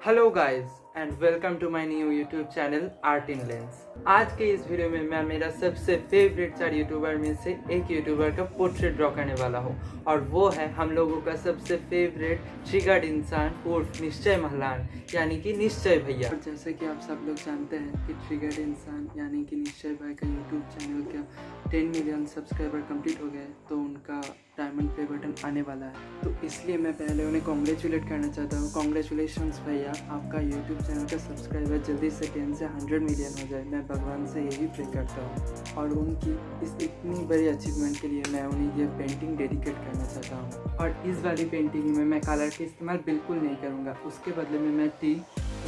Hello guys and welcome to my new YouTube channel art in lens. आज के इस video में मैं मेरा सबसे फेवरेट 4 यूट्यूबर में से एक यूट्यूबर का पोर्ट्रेट ड्रॉ करने वाला हूँ और वो है हम लोगों का सबसे फेवरेट ट्रिगर्ड इंसान उर्फ निश्चय महलान यानी कि निश्चय भैया। और जैसे कि आप सब लोग जानते हैं कि ट्रिगर्ड इंसान यानी कि निश्चय भाई का यूट्यूब चैनल का 10 मिलियन सब्सक्राइबर कंप्लीट हो गए तो उनका डायमंड प्ले बटन आने वाला है, तो इसलिए मैं पहले उन्हें कॉन्ग्रेचुलेट करना चाहता हूँ। कॉन्ग्रेचुलेशंस भैया, आपका यूट्यूब चैनल का सब्सक्राइबर जल्दी से 10 से 100 मिलियन हो जाए। मैं भगवान से यही प्रे करता हूँ और उनकी इस इतनी बड़ी अचीवमेंट के लिए मैं उन्हें ये पेंटिंग डेडिकेट करना चाहता हूँ। और इस वाली पेंटिंग में मैं कलर का इस्तेमाल बिल्कुल नहीं करूँगा, उसके बदले में मैं टी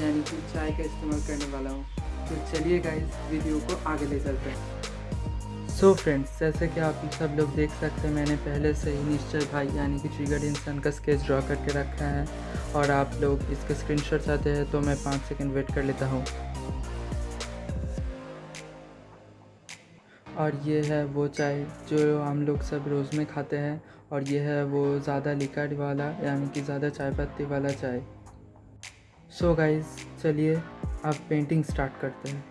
यानी कि चाय का इस्तेमाल करने वाला हूँ। तो चलिए गाइस वीडियो को आगे ले चलते हैं। सो फ्रेंड्स, जैसे कि आप सब लोग देख सकते हैं मैंने पहले से ही निश्चय भाई यानी कि ट्रिगर्ड इंसान का स्केच ड्रॉ करके रखा है और आप लोग इसके स्क्रीनशॉट चाहते हैं तो मैं 5 सेकंड वेट कर लेता हूँ। और ये है वो चाय जो हम लोग सब रोज़ में खाते हैं और ये है वो ज़्यादा लिक्विड वाला यानी कि ज़्यादा चाय पत्ती वाला चाय। सो गाइस चलिए अब पेंटिंग स्टार्ट करते हैं।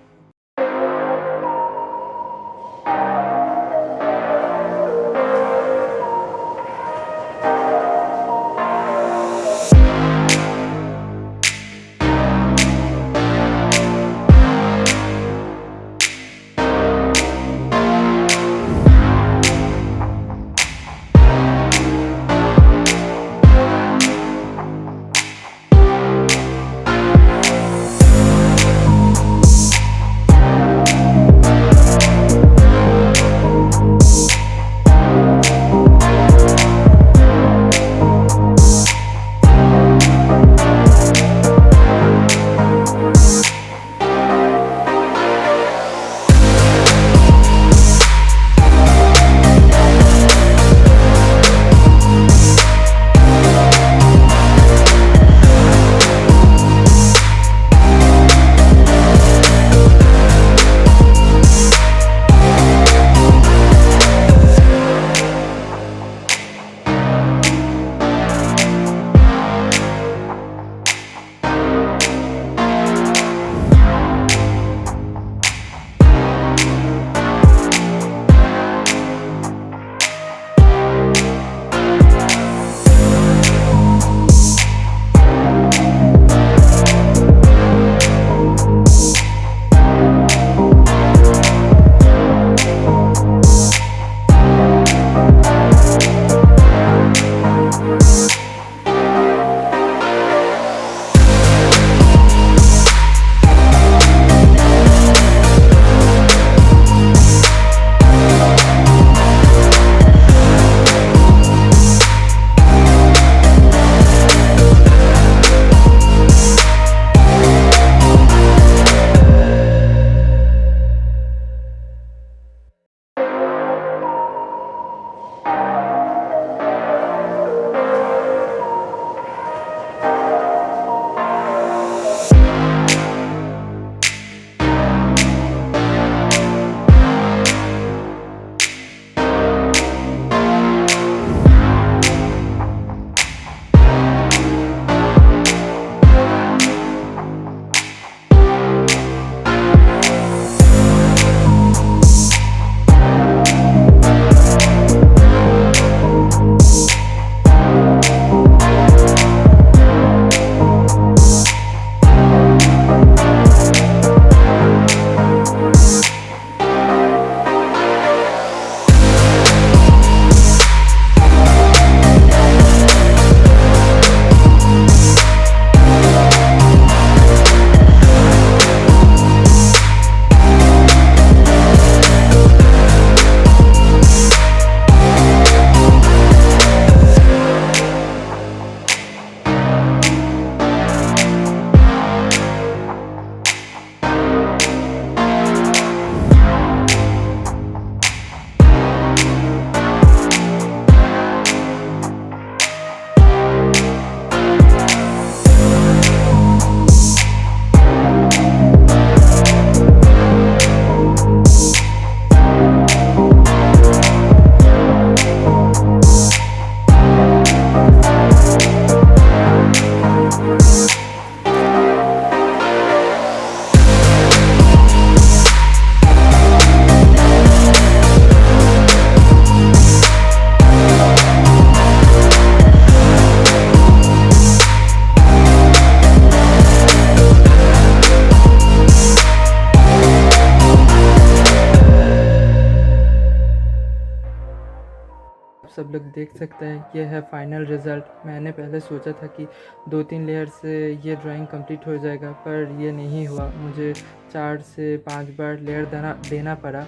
आप लोग देख सकते हैं ये है फाइनल रिज़ल्ट। मैंने पहले सोचा था कि 2-3 लेयर से ये ड्राइंग कंप्लीट हो जाएगा, पर ये नहीं हुआ, मुझे 4 से 5 बार लेयर देना पड़ा।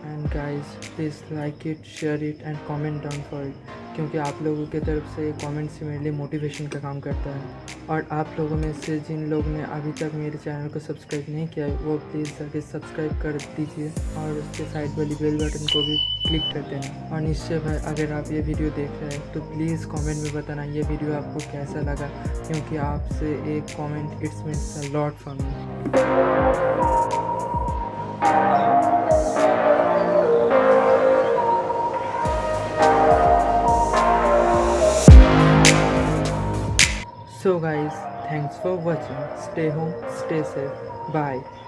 And guys please like it, share it and comment down for it, क्योंकि आप लोगों की तरफ से कमेंट्स मेरे लिए मोटिवेशन का काम करता है। और आप लोगों में से जिन लोगों ने अभी तक मेरे चैनल को सब्सक्राइब नहीं किया है वो प्लीज़ जाके सब्सक्राइब कर दीजिए और उसके साइड वाली बेल बटन को भी क्लिक कर देना। और निश्चय भाई, अगर आप ये वीडियो देख रहे हैं तो प्लीज़ कमेंट में बताना ये वीडियो आपको कैसा लगा, क्योंकि आपसे एक comment it's means a lot for me. So guys, thanks for watching. Stay home, stay safe. Bye.